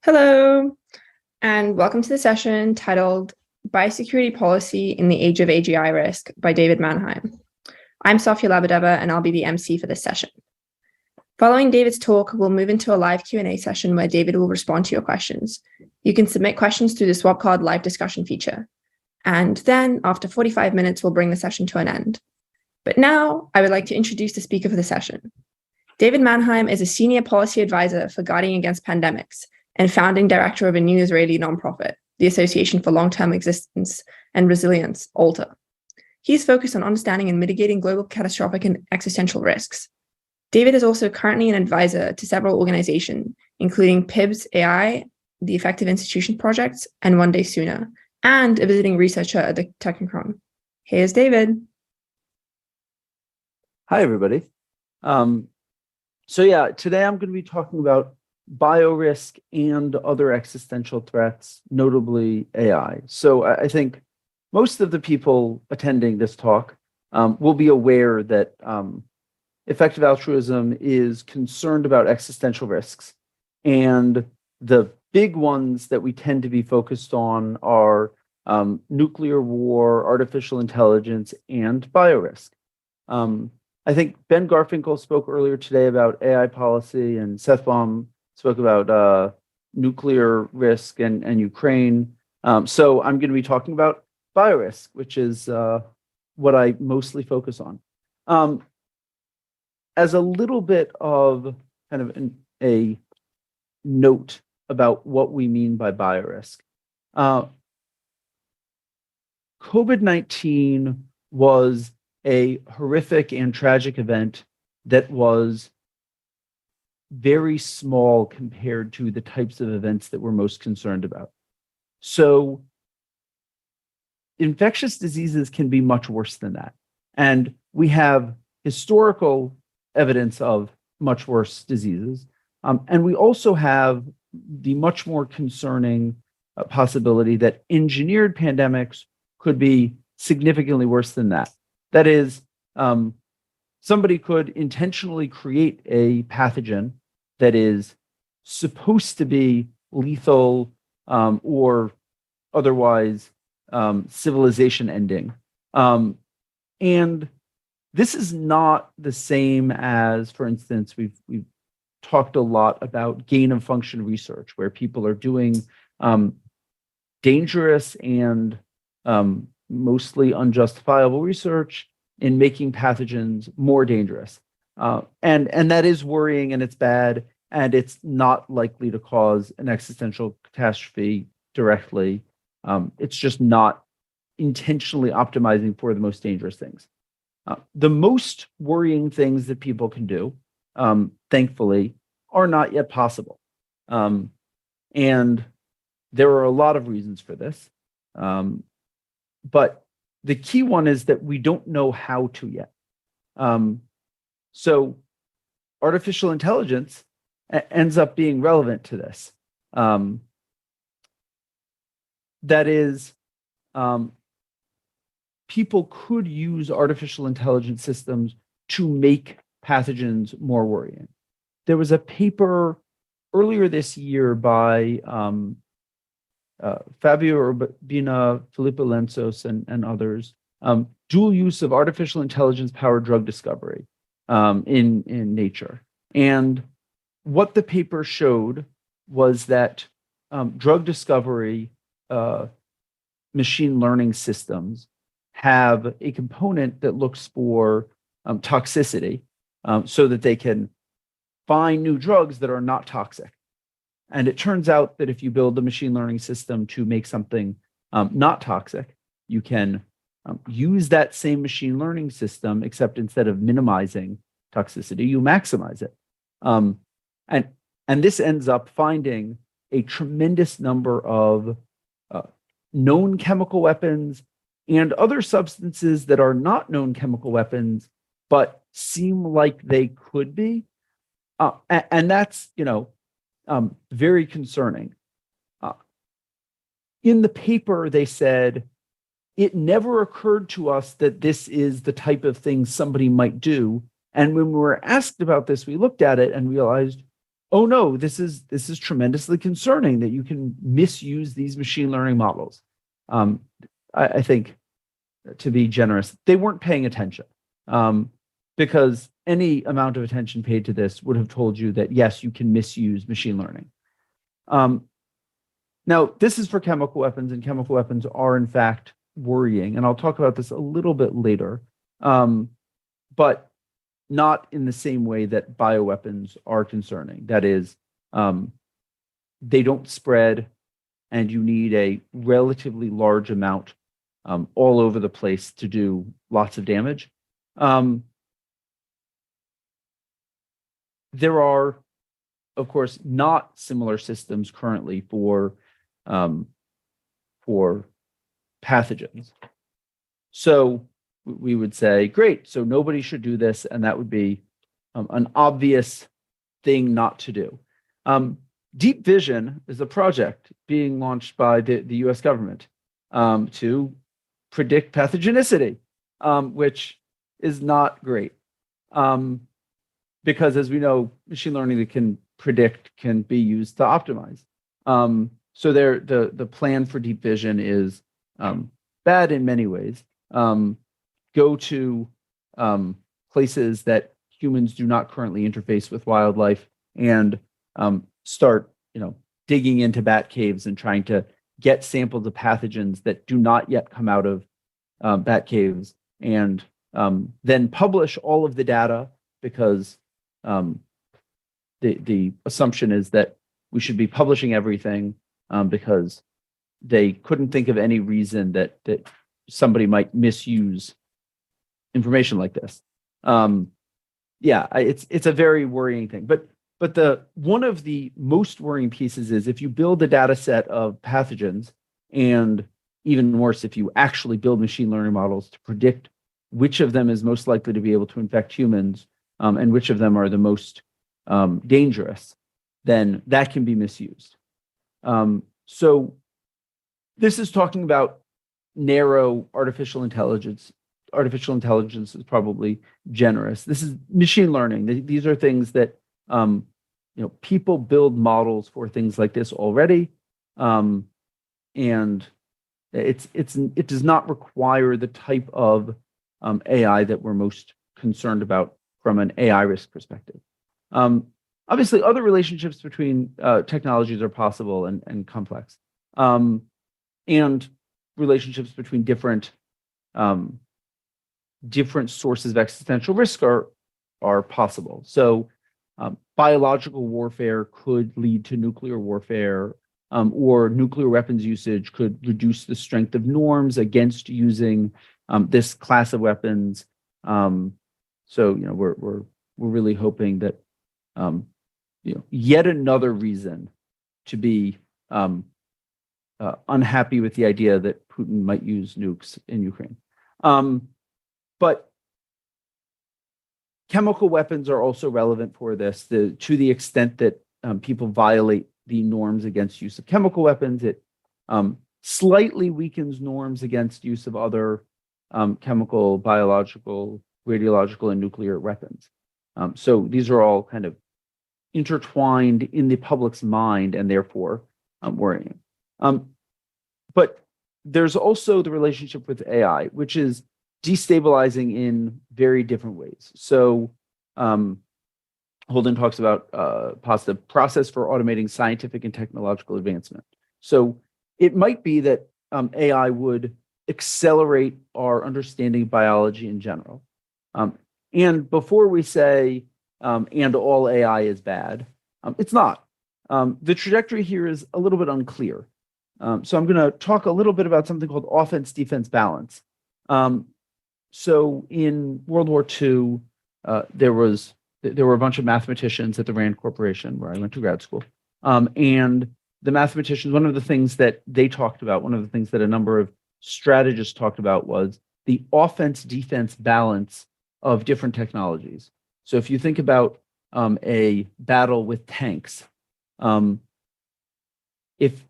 Hello, and welcome to the session titled Biosecurity Policy in the Age of AGI Risk by David Manheim. I'm Sofia Labadeva, and I'll be the MC for this session. Following David's talk, we'll move into a live Q&A session where David will respond to your questions. You can submit questions through the SwapCard live discussion feature. And then, after 45 minutes, we'll bring the session to an end. But now, I would like to introduce the speaker for the session. David Manheim is a senior policy advisor for Guarding Against Pandemics and founding director of a new Israeli nonprofit, the Association for Long-Term Existence and Resilience, ALTA. He's focused on understanding and mitigating global catastrophic and existential risks. David is also currently an advisor to several organizations, including PIBS AI, the Effective Institution Project, and One Day Sooner, and a visiting researcher at the Technicron. Here's David. Hi, everybody. Today I'm going to be talking about biorisk and other existential threats, notably AI. So I think most of the people attending this talk will be aware that effective altruism is concerned about existential risks. And the big ones that we tend to be focused on are nuclear war, artificial intelligence, and biorisk. I think Ben Garfinkel spoke earlier today about AI policy, and Seth Baum spoke about nuclear risk and Ukraine. So I'm going to be talking about biorisk, which is what I mostly focus on. As a little bit of kind of a note about what we mean by biorisk, COVID-19 was a horrific and tragic event that was very small compared to the types of events that we're most concerned about. So infectious diseases can be much worse than that. And we have historical evidence of much worse diseases. And we also have the much more concerning possibility that engineered pandemics could be significantly worse than that. That is, somebody could intentionally create a pathogen that is supposed to be lethal or otherwise civilization ending. And this is not the same as, for instance, we've talked a lot about gain of function research, where people are doing dangerous and mostly unjustifiable research in making pathogens more dangerous. And that is worrying, and it's bad, and it's not likely to cause an existential catastrophe directly. It's just not intentionally optimizing for the most dangerous things. The most worrying things that people can do, thankfully, are not yet possible. And there are a lot of reasons for this. But the key one is that we don't know how to yet. So artificial intelligence ends up being relevant to this. That is, people could use artificial intelligence systems to make pathogens more worrying. There was a paper earlier this year by Fabio Urbina, Filippo Lensos, and others, dual use of artificial intelligence-powered drug discovery in Nature. And what the paper showed was that drug discovery machine learning systems have a component that looks for toxicity so that they can find new drugs that are not toxic. And it turns out that if you build a machine learning system to make something not toxic, you can use that same machine learning system, except instead of minimizing toxicity, you maximize it. And this ends up finding a tremendous number of known chemical weapons and other substances that are not known chemical weapons, but seem like they could be. And that's, very concerning. In the paper, they said, it never occurred to us that this is the type of thing somebody might do. And when we were asked about this, we looked at it and realized, oh no, this is tremendously concerning that you can misuse these machine learning models. I think, to be generous, they weren't paying attention, because any amount of attention paid to this would have told you that yes, you can misuse machine learning. Now, this is for chemical weapons, and chemical weapons are in fact worrying, and I'll talk about this a little bit later, but not in the same way that bioweapons are concerning. That is, they don't spread, and you need a relatively large amount all over the place to do lots of damage. There are, of course, not similar systems currently for pathogens. So we would say, great, so nobody should do this, and that would be an obvious thing not to do. Deep Vision is a project being launched by the US government to predict pathogenicity, which is not great. Because as we know, machine learning that can predict can be used to optimize. So the plan for Deep Vision is bad in many ways. Go to places that humans do not currently interface with wildlife, and start, digging into bat caves and trying to get samples of pathogens that do not yet come out of bat caves, and then publish all of the data, because the assumption is that we should be publishing everything, because they couldn't think of any reason that somebody might misuse information like this. It's a very worrying thing. But one of the most worrying pieces is if you build a data set of pathogens, and even worse, if you actually build machine learning models to predict which of them is most likely to be able to infect humans, and which of them are the most dangerous, then that can be misused. So this is talking about narrow artificial intelligence. Artificial intelligence is probably generous. This is machine learning. These are things that people build models for things like this already, and it does not require the type of AI that we're most concerned about from an AI risk perspective. Obviously, other relationships between technologies are possible and complex, and relationships between different sources of existential risk are possible. So, biological warfare could lead to nuclear warfare, or nuclear weapons usage could reduce the strength of norms against using this class of weapons. So, we're really hoping that yet another reason to be unhappy with the idea that Putin might use nukes in Ukraine. But chemical weapons are also relevant for this. To the extent that people violate the norms against use of chemical weapons, it slightly weakens norms against use of other chemical, biological, radiological, and nuclear weapons. So these are all kind of intertwined in the public's mind, and therefore worrying. But there's also the relationship with AI, which is destabilizing in very different ways. So Holden talks about positive process for automating scientific and technological advancement. So it might be that AI would accelerate our understanding of biology in general. And before we say, and all AI is bad, it's not. The trajectory here is a little bit unclear. So I'm going to talk a little bit about something called offense-defense balance. So in World War II, there were a bunch of mathematicians at the Rand Corporation, where I went to grad school. And the mathematicians, one of the things that they talked about, one of the things that a number of strategists talked about, was the offense-defense balance of different technologies. So if you think about a battle with tanks, if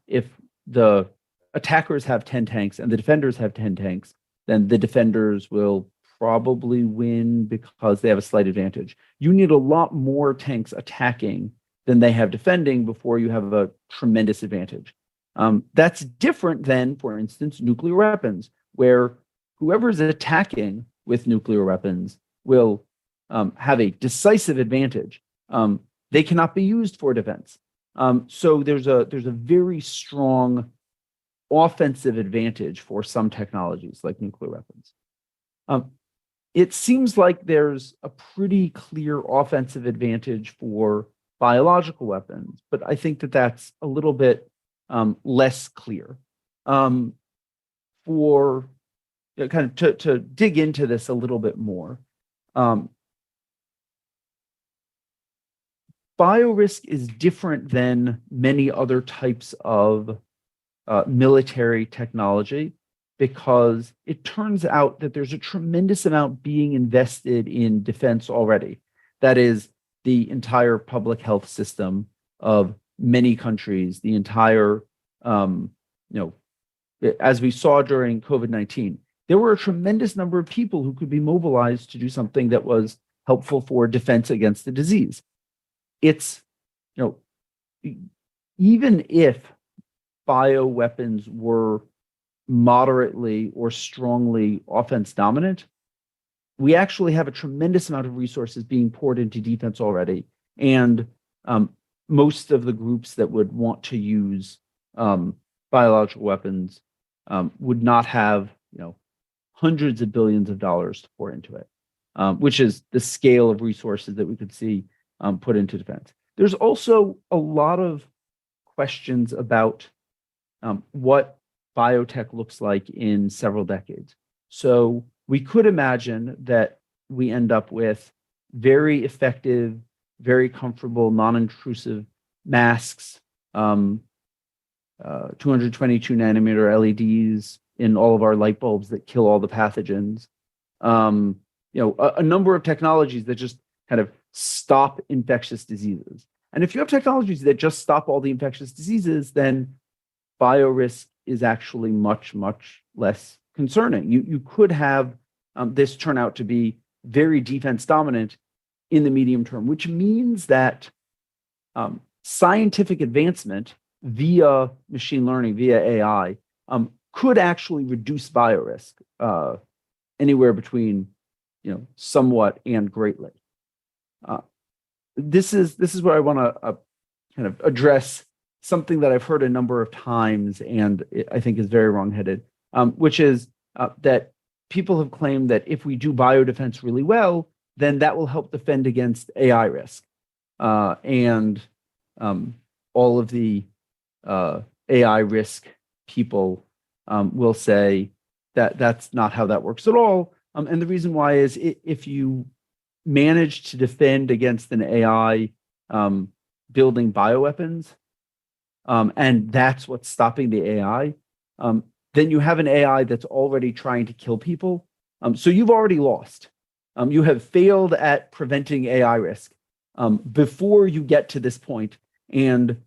the attackers have 10 tanks and the defenders have 10 tanks, then the defenders will probably win because they have a slight advantage. You need a lot more tanks attacking than they have defending before you have a tremendous advantage. That's different than, for instance, nuclear weapons, where whoever is attacking with nuclear weapons will have a decisive advantage. They cannot be used for defense. So there's a very strong offensive advantage for some technologies like nuclear weapons. It seems like there's a pretty clear offensive advantage for biological weapons, but I think that that's a little bit less clear. For kind of to dig into this a little bit more, biorisk is different than many other types of military technology because it turns out that there's a tremendous amount being invested in defense already. That is the entire public health system of many countries, the entire, as we saw during COVID-19, there were a tremendous number of people who could be mobilized to do something that was helpful for defense against the disease. It's, even if bioweapons were moderately or strongly offense dominant, we actually have a tremendous amount of resources being poured into defense already. And most of the groups that would want to use biological weapons would not have, hundreds of billions of dollars to pour into it, which is the scale of resources that we could see put into defense. There's also a lot of questions about what biotech looks like in several decades. So we could imagine that we end up with very effective, very comfortable, non-intrusive masks, 222 nanometer LEDs in all of our light bulbs that kill all the pathogens. A number of technologies that just kind of stop infectious diseases. And if you have technologies that just stop all the infectious diseases, then biorisk is actually much, much less concerning. You could have this turn out to be very defense dominant in the medium term, which means that scientific advancement via machine learning, via AI, could actually reduce biorisk anywhere between, somewhat and greatly. This is where I want to kind of address something that I've heard a number of times and I think is very wrongheaded, which is that people have claimed that if we do biodefense really well, then that will help defend against AI risk. And all of the AI risk people will say that that's not how that works at all. And the reason why is if you manage to defend against an AI building bioweapons, and that's what's stopping the AI, then you have an AI that's already trying to kill people. So you've already lost. You have failed at preventing AI risk before you get to this point, and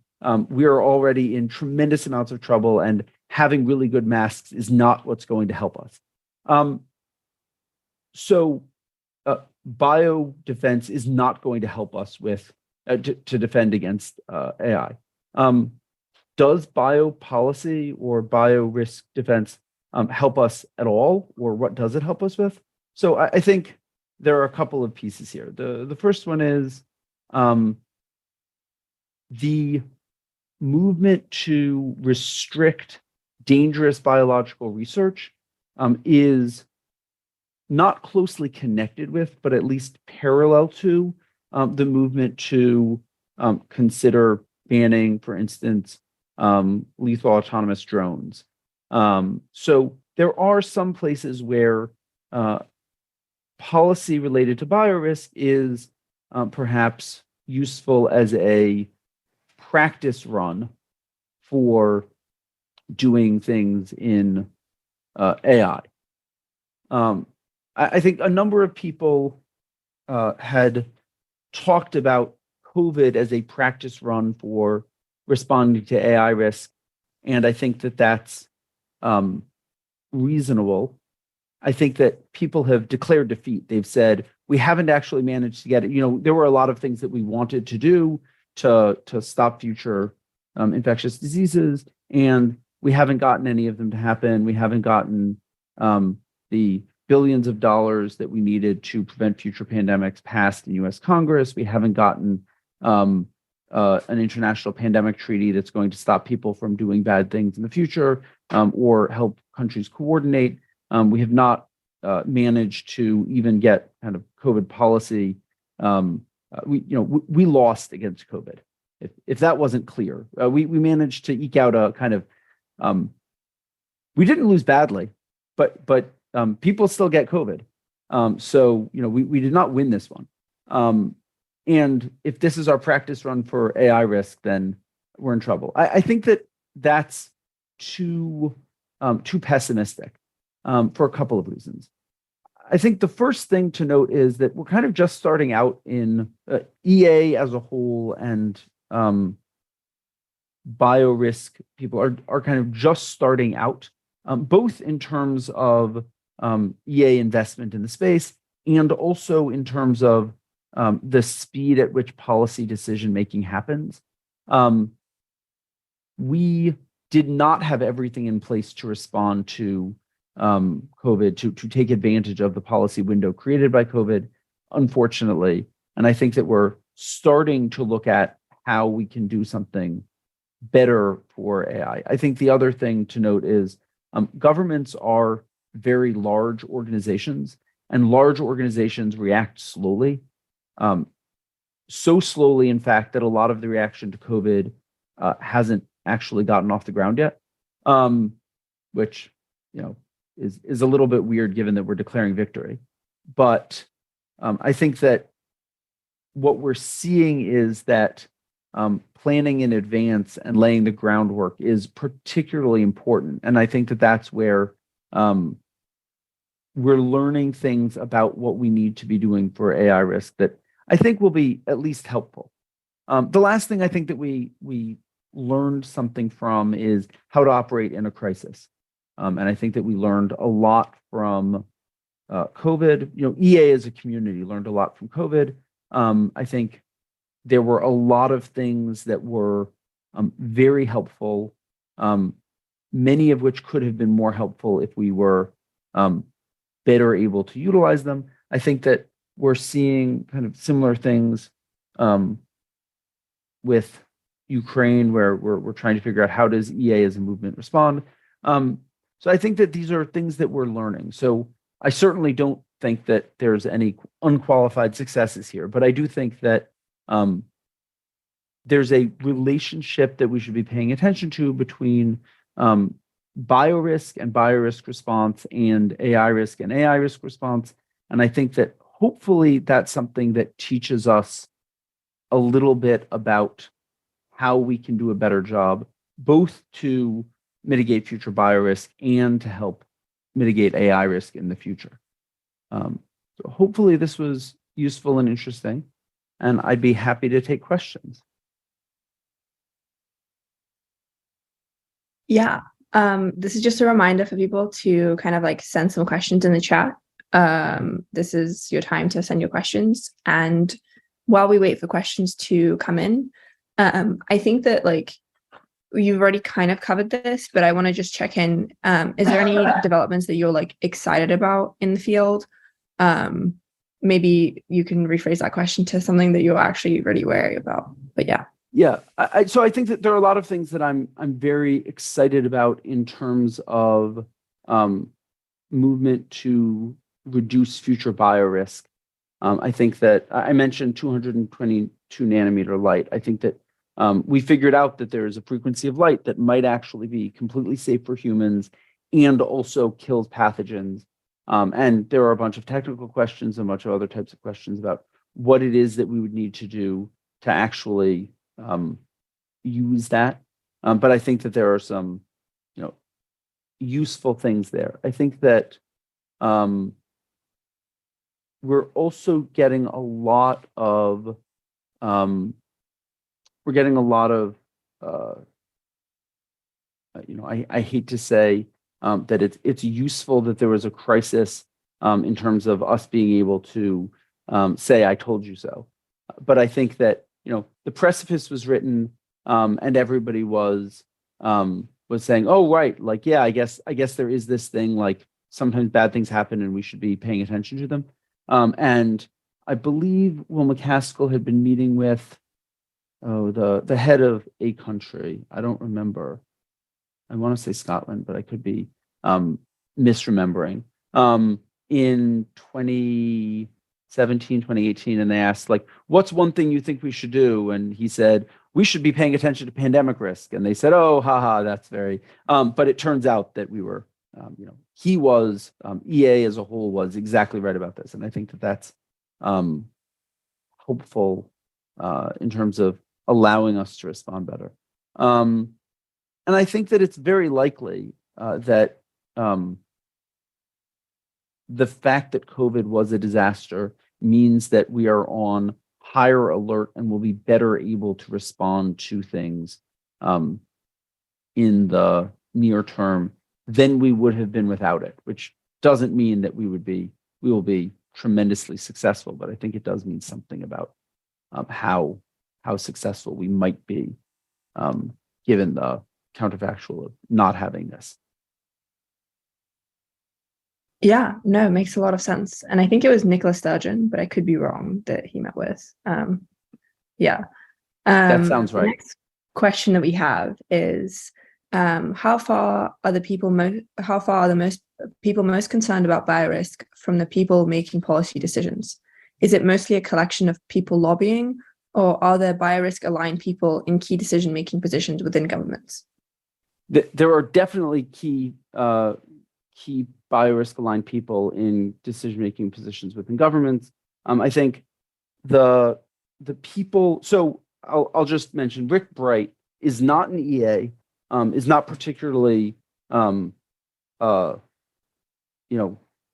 we are already in tremendous amounts of trouble, and having really good masks is not what's going to help us. So bio defense is not going to help us with to defend against AI. Does biopolicy or biorisk defense help us at all, or what does it help us with? So I think there are a couple of pieces here. The first one is the movement to restrict dangerous biological research is not closely connected with, but at least parallel to the movement to consider banning, for instance, lethal autonomous drones. So there are some places where policy related to biorisk is perhaps useful as a practice run for doing things in AI. I think a number of people had talked about COVID as a practice run for responding to AI risk, and I think that that's reasonable. I think that people have declared defeat. They've said, we haven't actually managed to get it. There were a lot of things that we wanted to do to stop future infectious diseases, and we haven't gotten any of them to happen. We haven't gotten the billions of dollars that we needed to prevent future pandemics passed in U.S. Congress. We haven't gotten an international pandemic treaty that's going to stop people from doing bad things in the future, or help countries coordinate. We have not managed to even get kind of COVID policy. We lost against COVID. If that wasn't clear, we managed to eke out a kind of. We didn't lose badly, but people still get COVID. So we did not win this one. And if this is our practice run for AI risk, then we're in trouble. I think that's too pessimistic for a couple of reasons. I think the first thing to note is that we're kind of just starting out in EA as a whole, and biorisk people are kind of just starting out, both in terms of EA investment in the space, and also in terms of the speed at which policy decision making happens. We did not have everything in place to respond to COVID, to take advantage of the policy window created by COVID, unfortunately. And I think that we're starting to look at how we can do something better for AI. I think the other thing to note is governments are very large organizations, and large organizations react slowly. So slowly, in fact, that a lot of the reaction to COVID hasn't actually gotten off the ground yet, which is a little bit weird given that we're declaring victory. But I think that what we're seeing is that planning in advance and laying the groundwork is particularly important. And I think that that's where we're learning things about what we need to be doing for AI risk that I think will be at least helpful. The last thing I think that we learned something from is how to operate in a crisis. And I think that we learned a lot from COVID. EA as a community learned a lot from COVID. I think there were a lot of things that were very helpful, many of which could have been more helpful if we were better able to utilize them. I think that we're seeing kind of similar things with Ukraine, where we're trying to figure out how does EA as a movement respond. So I think that these are things that we're learning. So I certainly don't think that there's any unqualified successes here, but I do think that there's a relationship that we should be paying attention to between biorisk and biorisk response, and AI risk and AI risk response. And I think that hopefully that's something that teaches us a little bit about how we can do a better job, both to mitigate future biorisk and to help mitigate AI risk in the future. So hopefully this was useful and interesting, and I'd be happy to take questions. Yeah, this is just a reminder for people to kind of like send some questions in the chat. This is your time to send your questions. And while we wait for questions to come in, I think that like you've already kind of covered this, but I want to just check in. Is there any developments that you're like excited about in the field? Maybe you can rephrase that question to something that you're actually really wary about. But yeah. Yeah, so I think that there are a lot of things that I'm very excited about in terms of movement to reduce future biorisk. I think that I mentioned 222 nanometer light. I think that we figured out that there is a frequency of light that might actually be completely safe for humans and also kills pathogens. And there are a bunch of technical questions and a bunch of other types of questions about what it is that we would need to do to actually use that. But I think that there are some, useful things there. I think that we're also getting a lot of, I hate to say that it's useful that there was a crisis in terms of us being able to say, I told you so. But I think that, the precipice was written, and everybody was saying, oh, right, like, yeah, I guess there is this thing, like sometimes bad things happen and we should be paying attention to them. And I believe Will McCaskill had been meeting with the head of a country. I don't remember. I want to say Scotland, but I could be misremembering. In 2017, 2018, and they asked, like, what's one thing you think we should do? And he said, we should be paying attention to pandemic risk. And they said, oh, haha, that's very, but it turns out that we were, he was, EA as a whole was exactly right about this. And I think that that's hopeful in terms of allowing us to respond better. And I think that it's very likely that the fact that COVID was a disaster means that we are on higher alert and will be better able to respond to things in the near term than we would have been without it, which doesn't mean that we will be tremendously successful, but I think it does mean something about how successful we might be given the counterfactual of not having this. Yeah, no, it makes a lot of sense. And I think it was Nicola Sturgeon, but I could be wrong, that he met with. Yeah. That sounds right. The next question that we have is, how far are the most people most concerned about biorisk from the people making policy decisions? Is it mostly a collection of people lobbying, or are there biorisk aligned people in key decision-making positions within governments? There are definitely key biorisk aligned people in decision-making positions within governments. I think the people, so I'll just mention Rick Bright is not an EA, is not particularly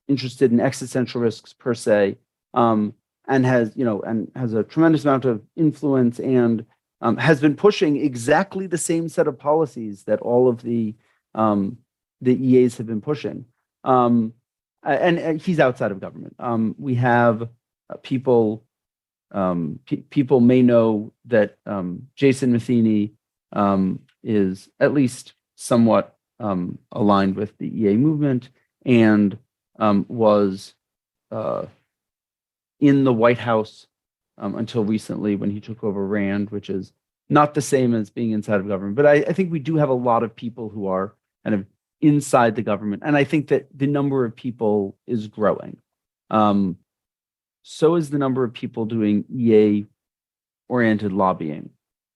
interested in existential risks per se, and has a tremendous amount of influence and has been pushing exactly the same set of policies that all of the EAs have been pushing. And he's outside of government. We have people may know that Jason Matheny is at least somewhat aligned with the EA movement and was in the White House until recently when he took over RAND, which is not the same as being inside of government. But I think we do have a lot of people who are kind of inside the government. And I think that the number of people is growing. So is the number of people doing EA-oriented lobbying.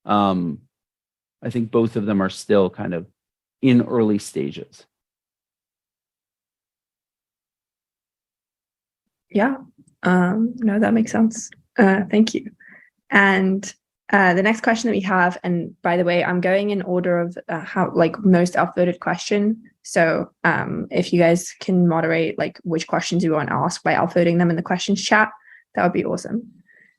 I think both of them are still kind of in early stages. Yeah, no, that makes sense. Thank you. And the next question that we have, and by the way, I'm going in order of how most upvoted question. So if you guys can moderate which questions you want to ask by upvoting them in the questions chat, that would be awesome.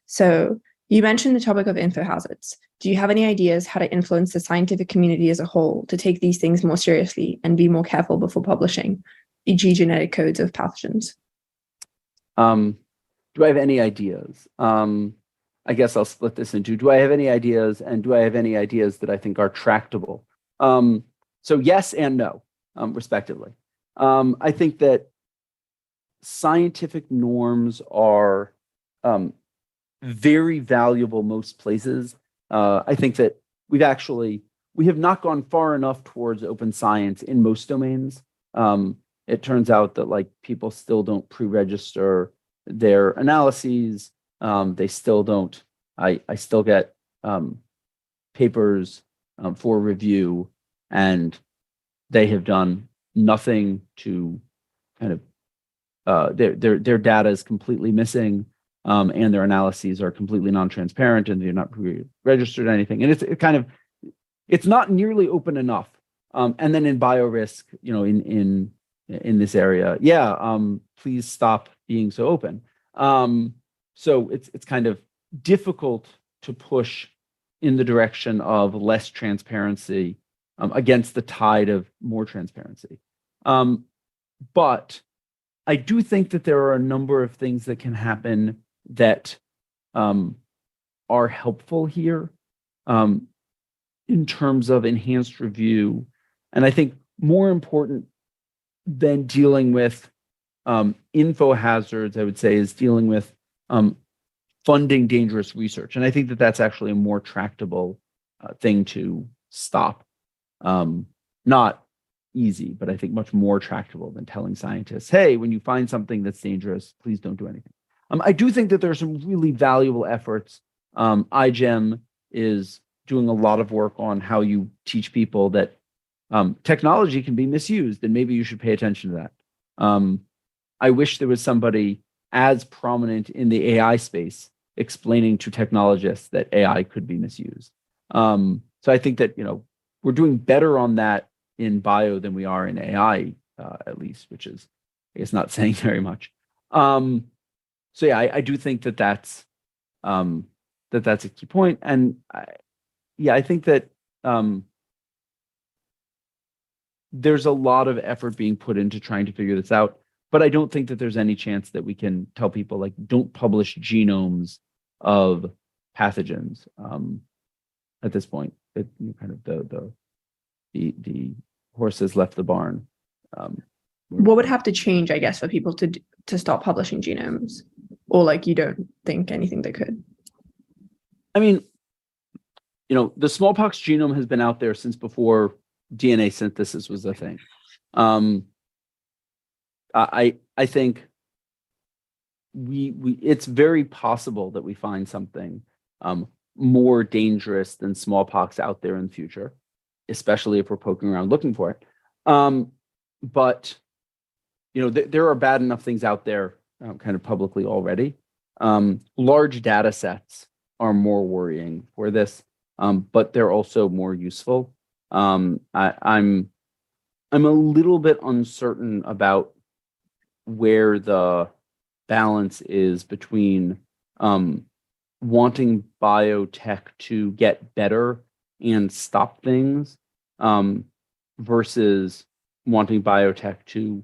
So you mentioned the topic of info hazards. Do you have any ideas how to influence the scientific community as a whole to take these things more seriously and be more careful before publishing, e.g. genetic codes of pathogens? Do I have any ideas? I guess I'll split this into, do I have any ideas, and do I have any ideas that I think are tractable? So yes and no, respectively. I think that scientific norms are very valuable most places. I think that we have not gone far enough towards open science in most domains. It turns out that people still don't pre-register their analyses. They still don't. I still get papers for review, and they have done nothing to kind of their data is completely missing, and their analyses are completely non-transparent, and they're not registered anything. And it's not nearly open enough. And then in biorisk, in this area, please stop being so open. So it's kind of difficult to push in the direction of less transparency against the tide of more transparency. But I do think that there are a number of things that can happen that are helpful here in terms of enhanced review. And I think more important than dealing with info hazards, I would say, is dealing with funding dangerous research. And I think that that's actually a more tractable thing to stop. Not easy, but I think much more tractable than telling scientists, hey, when you find something that's dangerous, please don't do anything. I do think that there are some really valuable efforts. iGEM is doing a lot of work on how you teach people that technology can be misused, and maybe you should pay attention to that. I wish there was somebody as prominent in the AI space explaining to technologists that AI could be misused. So I think that, we're doing better on that in bio than we are in AI, at least, which is, I guess, not saying very much. So yeah, I do think that that's a key point. And I think that there's a lot of effort being put into trying to figure this out. But I don't think that there's any chance that we can tell people, like, don't publish genomes of pathogens at this point. It kind of the horse has left the barn. What would have to change, I guess, for people to stop publishing genomes? Or, like, you don't think anything that could? I mean, the smallpox genome has been out there since before DNA synthesis was a thing. I think it's very possible that we find something more dangerous than smallpox out there in the future, especially if we're poking around looking for it. But there are bad enough things out there kind of publicly already. Large data sets are more worrying for this, but they're also more useful. I'm a little bit uncertain about where the balance is between wanting biotech to get better and stop things versus wanting biotech to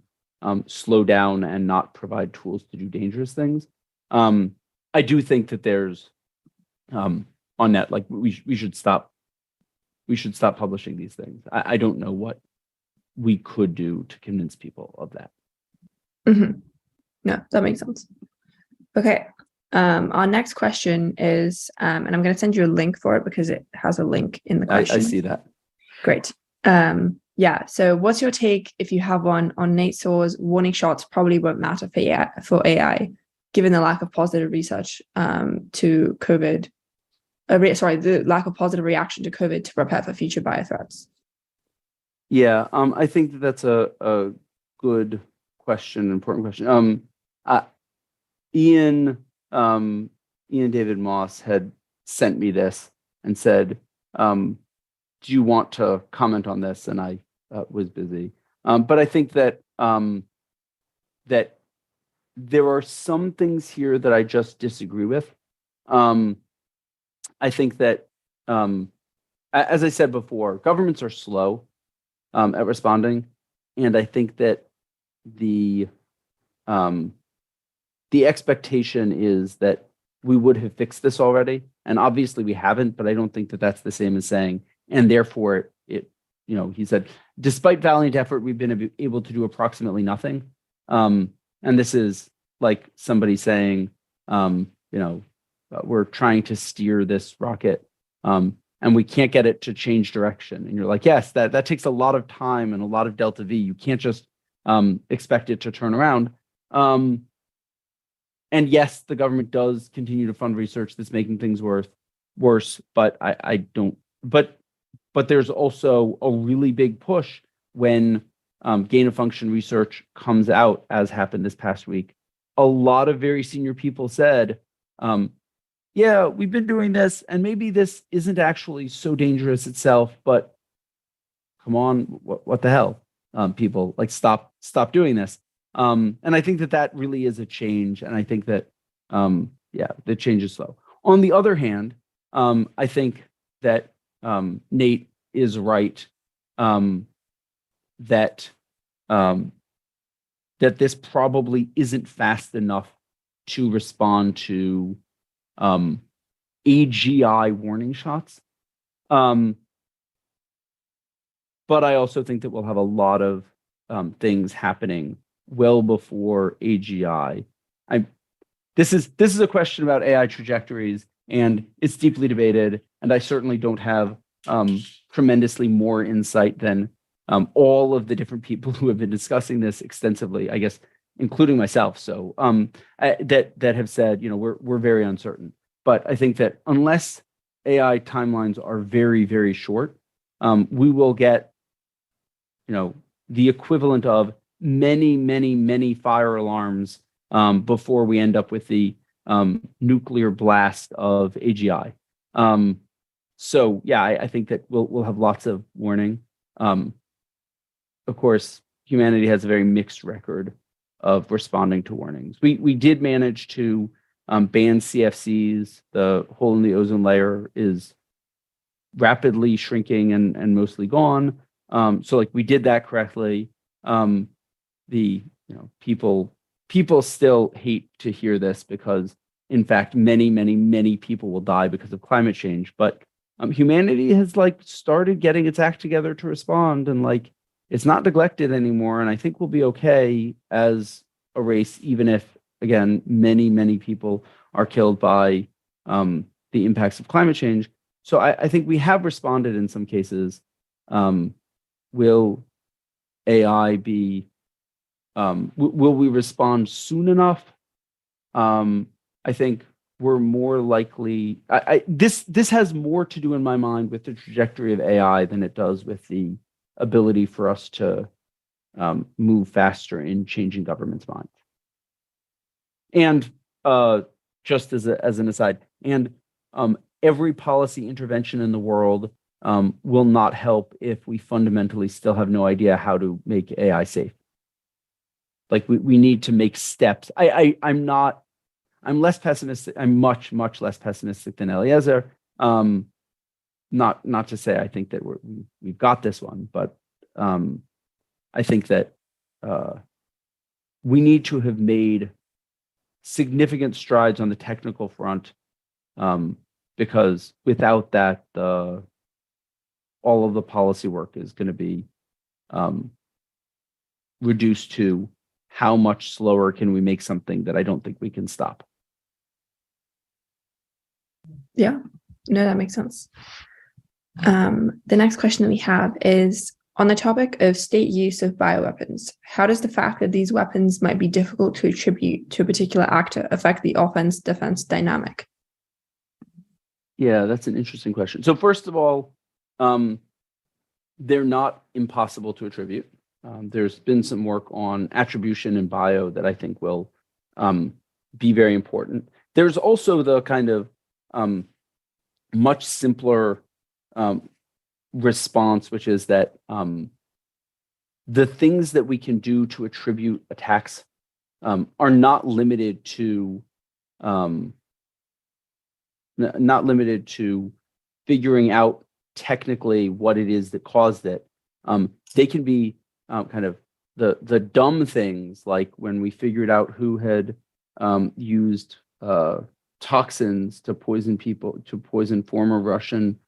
slow down and not provide tools to do dangerous things. I do think that there's on that, like, we should stop publishing these things. I don't know what we could do to convince people of that. Mm-hmm. No, that makes sense. Okay. Our next question is, and I'm going to send you a link for it because it has a link in the question. I see that. Great. So what's your take, if you have one, on Nate Saw's warning shots probably won't matter for AI, given the lack of positive research to COVID? The lack of positive reaction to COVID to prepare for future biothreats. Yeah, I think that's a good question, important question. Ian David Moss had sent me this and said, do you want to comment on this? And I was busy. But I think that that there are some things here that I just disagree with. I think that, as I said before, governments are slow at responding. And I think that the expectation is that we would have fixed this already. And obviously we haven't, but I don't think that that's the same as saying, and therefore he said, despite valiant effort, we've been able to do approximately nothing. And this is like somebody saying, we're trying to steer this rocket and we can't get it to change direction. And you're like, yes, that takes a lot of time and a lot of delta V. You can't just expect it to turn around. And yes, the government does continue to fund research that's making things worse, but I don't. But there's also a really big push when gain of function research comes out, as happened this past week. A lot of very senior people said, yeah, we've been doing this, and maybe this isn't actually so dangerous itself, but come on, what the hell? People, like, stop doing this. And I think that really is a change, and I think that the change is slow. On the other hand, I think that Nate is right that this probably isn't fast enough to respond to AGI warning shots. But I also think that we'll have a lot of things happening well before AGI. This is a question about AI trajectories, and it's deeply debated. And I certainly don't have tremendously more insight than all of the different people who have been discussing this extensively, I guess, including myself. So that have said, we're very uncertain. But I think that unless AI timelines are very, very short, we will get, the equivalent of many, many, many fire alarms before we end up with the nuclear blast of AGI. So yeah, I think that we'll have lots of warning. Of course, humanity has a very mixed record of responding to warnings. We did manage to ban CFCs. The hole in the ozone layer is rapidly shrinking and mostly gone. So like we did that correctly. People still hate to hear this because, in fact, many, many, many people will die because of climate change. But humanity has started getting its act together to respond, and it's not neglected anymore. And I think we'll be okay as a race, even if, again, many, many people are killed by the impacts of climate change. So I think we have responded in some cases. Will AI be? Will we respond soon enough? I think we're more likely. This has more to do in my mind with the trajectory of AI than it does with the ability for us to move faster in changing governments' minds. And just as an aside, and every policy intervention in the world will not help if we fundamentally still have no idea how to make AI safe. We need to make steps. I'm less pessimistic. I'm much, much less pessimistic than Eliezer. Not to say I think that we've got this one, but I think that we need to have made significant strides on the technical front, because without that, all of the policy work is going to be reduced to how much slower can we make something that I don't think we can stop. Yeah, no, that makes sense. The next question that we have is on the topic of state use of bioweapons. How does the fact that these weapons might be difficult to attribute to a particular actor affect the offense-defense dynamic? Yeah, that's an interesting question. So first of all, they're not impossible to attribute. There's been some work on attribution in bio that I think will be very important. There's also the kind of much simpler response, which is that the things that we can do to attribute attacks are not limited to figuring out technically what it is that caused it. They can be kind of the dumb things, like when we figured out who had used toxins to poison people, to poison former Russian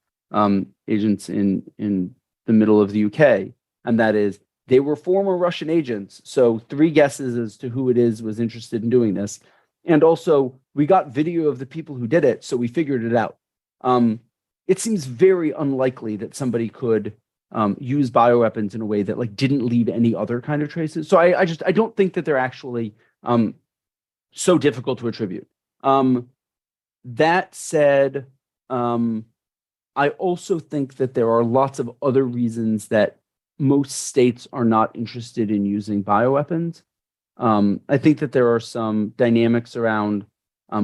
agents in the middle of the UK, and that is they were former Russian agents. So 3 guesses as to who it is was interested in doing this, and also we got video of the people who did it, so we figured it out. It seems very unlikely that somebody could use bioweapons in a way that didn't leave any other kind of traces. So I don't think that they're actually so difficult to attribute. That said, I also think that there are lots of other reasons that most states are not interested in using bioweapons. I think that there are some dynamics around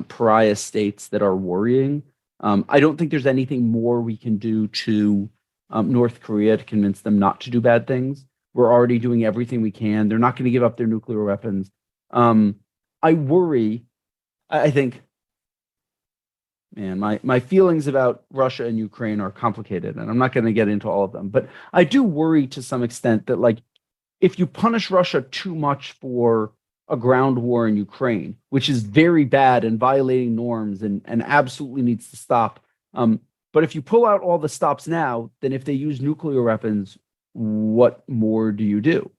pariah states that are worrying. I don't think there's anything more we can do to North Korea to convince them not to do bad things. We're already doing everything we can. They're not going to give up their nuclear weapons. I worry. I think, man, my feelings about Russia and Ukraine are complicated, and I'm not going to get into all of them. But I do worry to some extent that if you punish Russia too much for a ground war in Ukraine, which is very bad and violating norms and absolutely needs to stop. But if you pull out all the stops now, then if they use nuclear weapons, what more do you do?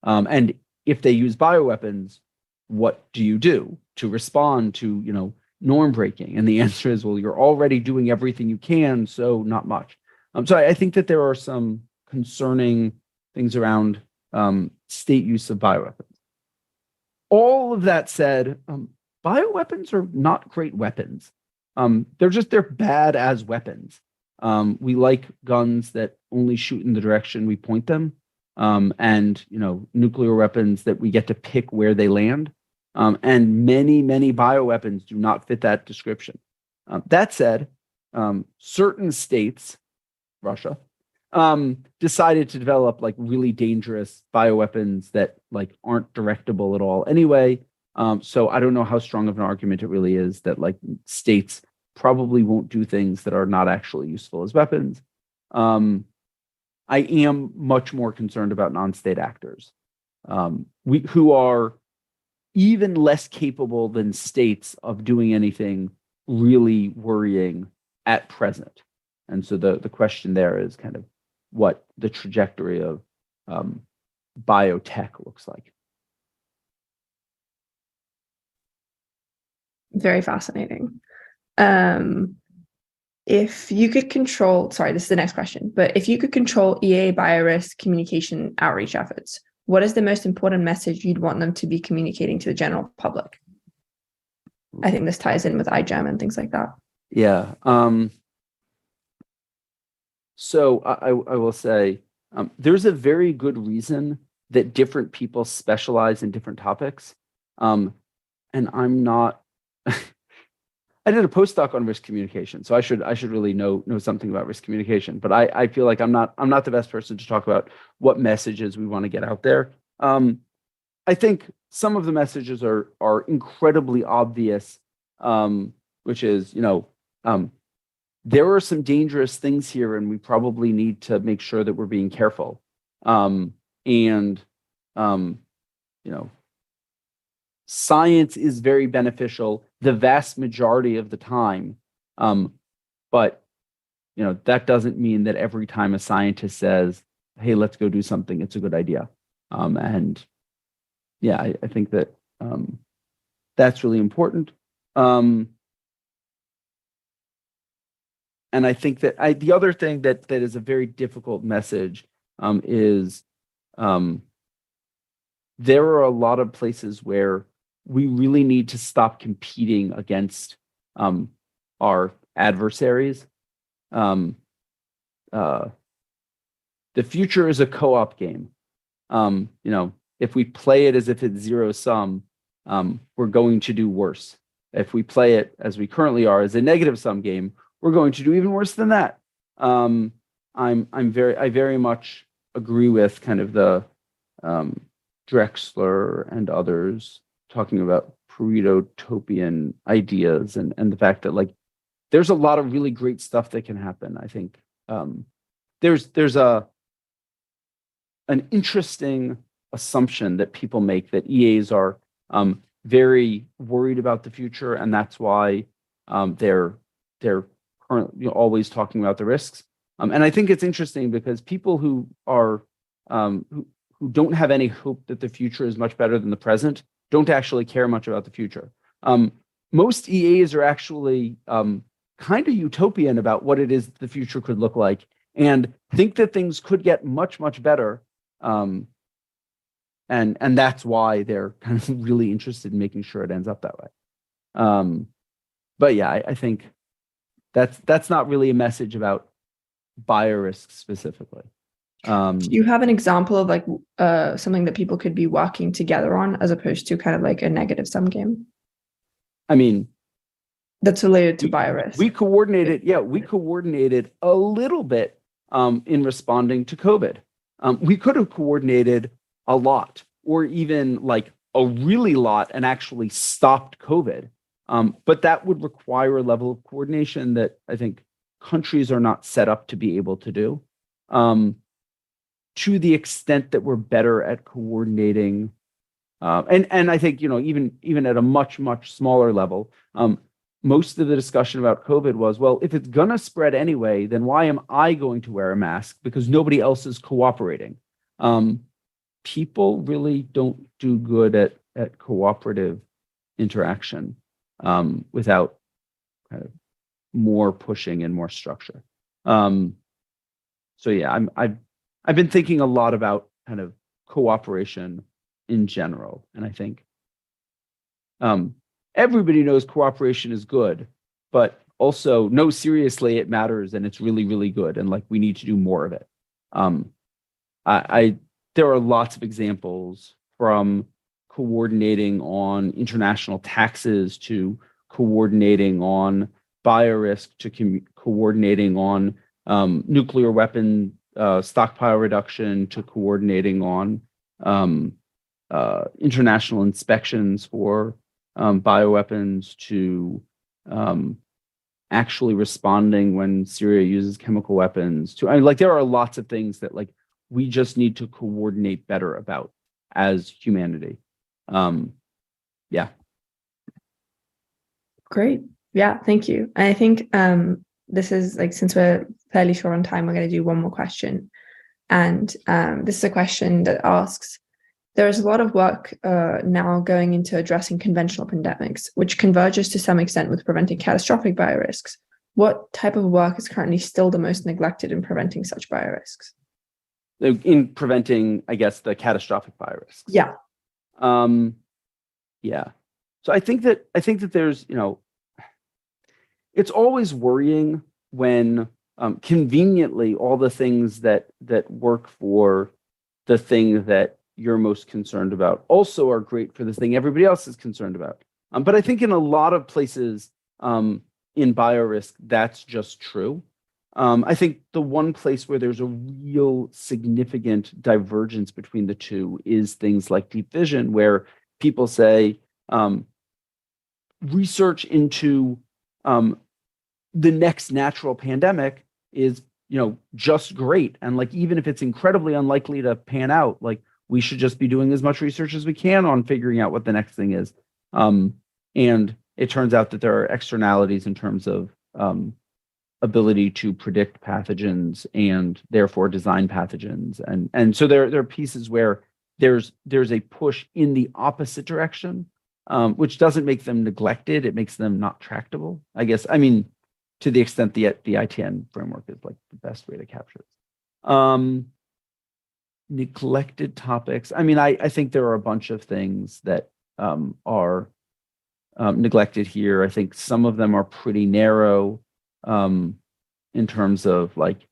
And if they use bioweapons, what do you do to respond to, norm breaking? And the answer is, well, you're already doing everything you can, so not much. So I think that there are some concerning things around state use of bioweapons. All of that said, bioweapons are not great weapons. They're bad as weapons. We like guns that only shoot in the direction we point them, and nuclear weapons that we get to pick where they land. And many bioweapons do not fit that description. That said, certain states, Russia, decided to develop like really dangerous bioweapons that like aren't directable at all anyway. So I don't know how strong of an argument it really is that like states probably won't do things that are not actually useful as weapons. I am much more concerned about non-state actors, who are even less capable than states of doing anything really worrying at present. And so the question there is kind of what the trajectory of biotech looks like. Very fascinating. If you could control, sorry, this is the next question, but if you could control EA biorisk communication outreach efforts, what is the most important message you'd want them to be communicating to the general public? I think this ties in with iGEM and things like that. Yeah. So I will say there's a very good reason that different people specialize in different topics. And I'm not, I did a postdoc on risk communication, so I should really know something about risk communication. But I feel like I'm not the best person to talk about what messages we want to get out there. I think some of the messages are incredibly obvious, which is there are some dangerous things here, and we probably need to make sure that we're being careful. Science is very beneficial the vast majority of the time, but that doesn't mean that every time a scientist says, "Hey, let's go do something," it's a good idea. And yeah, I think that that's really important. And I think that the other thing that is a very difficult message is there are a lot of places where we really need to stop competing against our adversaries. The future is a co-op game. If we play it as if it's zero sum, we're going to do worse. If we play it as we currently are as a negative sum game, we're going to do even worse than that. I very much agree with kind of the Drexler and others talking about Pareto-topian ideas and the fact that like there's a lot of really great stuff that can happen. I think there's an interesting assumption that people make that EAs are very worried about the future, and that's why they're currently always talking about the risks. And I think it's interesting because people who are who don't have any hope that the future is much better than the present don't actually care much about the future. Most EAs are actually kind of utopian about what it is the future could look like and think that things could get much, much better. And that's why they're kind of really interested in making sure it ends up that way. But yeah, I think that's not really a message about biorisk specifically. Do you have an example of like something that people could be working together on as opposed to kind of like a negative sum game? I mean, that's related to biorisk. We coordinated a little bit in responding to COVID. We could have coordinated a lot or even like a really lot and actually stopped COVID. But that would require a level of coordination that I think countries are not set up to be able to do. To the extent that we're better at coordinating And I think, even at a much, much smaller level, most of the discussion about COVID was, well, if it's gonna spread anyway, then why am I going to wear a mask? Because nobody else is cooperating. People really don't do good at cooperative interaction without kind of more pushing and more structure. So yeah, I've been thinking a lot about kind of cooperation in general, and I think everybody knows cooperation is good, but also no, seriously, it matters and it's really, really good, and like we need to do more of it. I there are lots of examples from coordinating on international taxes to coordinating on biorisk to coordinating on nuclear weapon stockpile reduction to coordinating on international inspections for bioweapons to actually responding when Syria uses chemical weapons to, like there are lots of things that like we just need to coordinate better about as humanity. Yeah. Great. Yeah, thank you. And I think this is like, since we're fairly short on time, we're going to do one more question. And this is a question that asks, there is a lot of work now going into addressing conventional pandemics, which converges to some extent with preventing catastrophic biorisks. What type of work is currently still the most neglected in preventing such biorisks? In preventing, I guess, the catastrophic biorisks. Yeah. Yeah. So I think that there's, it's always worrying when conveniently all the things that work for the thing that you're most concerned about also are great for the thing everybody else is concerned about. But I think in a lot of places in biorisk, that's just true. I think the one place where there's a real significant divergence between the two is things like deep vision, where people say research into the next natural pandemic is, just great. And like, even if it's incredibly unlikely to pan out, like we should just be doing as much research as we can on figuring out what the next thing is. And it turns out that there are externalities in terms of ability to predict pathogens and therefore design pathogens. And so there are pieces where there's a push in the opposite direction, which doesn't make them neglected. It makes them not tractable, I guess. I mean, to the extent the ITN framework is like the best way to capture this. Neglected topics. I mean, I think there are a bunch of things that are neglected here. I think some of them are pretty narrow in terms of like,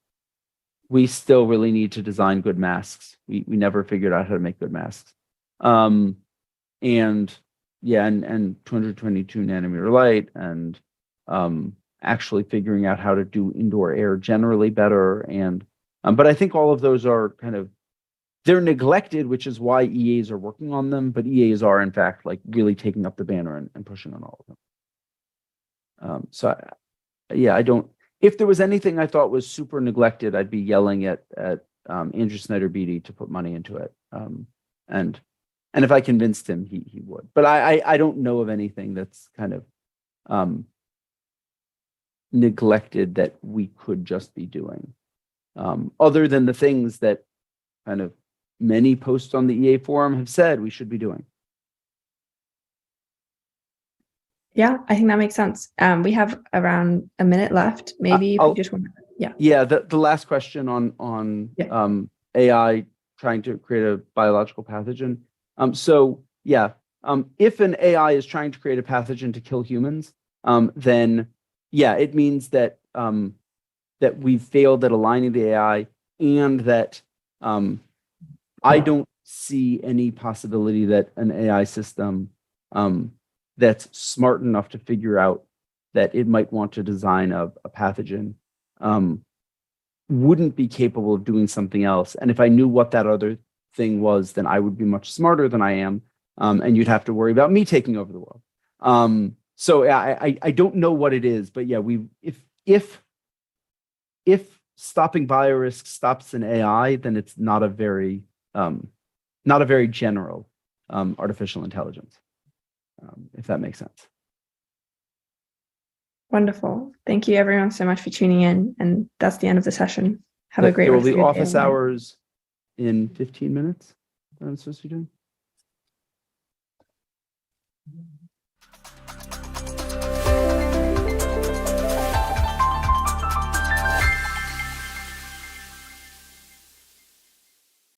we still really need to design good masks. We never figured out how to make good masks. And 222 nanometer light and actually figuring out how to do indoor air generally better. And but I think all of those are kind of, they're neglected, which is why EAs are working on them, but EAs are in fact like really taking up the banner and pushing on all of them. I don't, if there was anything I thought was super neglected, I'd be yelling at Andrew Snyder-Beatty to put money into it. And if I convinced him, he would. But I don't know of anything that's kind of neglected that we could just be doing, other than the things that kind of many posts on the EA forum have said we should be doing. Yeah, I think that makes sense. We have around a minute left. Maybe if you just want to, yeah. Yeah, the last question on AI trying to create a biological pathogen. If an AI is trying to create a pathogen to kill humans, then yeah, it means that that we've failed at aligning the AI, and that I don't see any possibility that an AI system that's smart enough to figure out that it might want to design a pathogen wouldn't be capable of doing something else. And if I knew what that other thing was, then I would be much smarter than I am, and you'd have to worry about me taking over the world. So I don't know what it is, but yeah, if stopping biorisk stops an AI, then it's not a very general artificial intelligence, if that makes sense. Wonderful. Thank you everyone so much for tuning in. And that's the end of the session. Have a great There will rest of be your day, office everyone. hours in 15 minutes. That I'm supposed to be doing.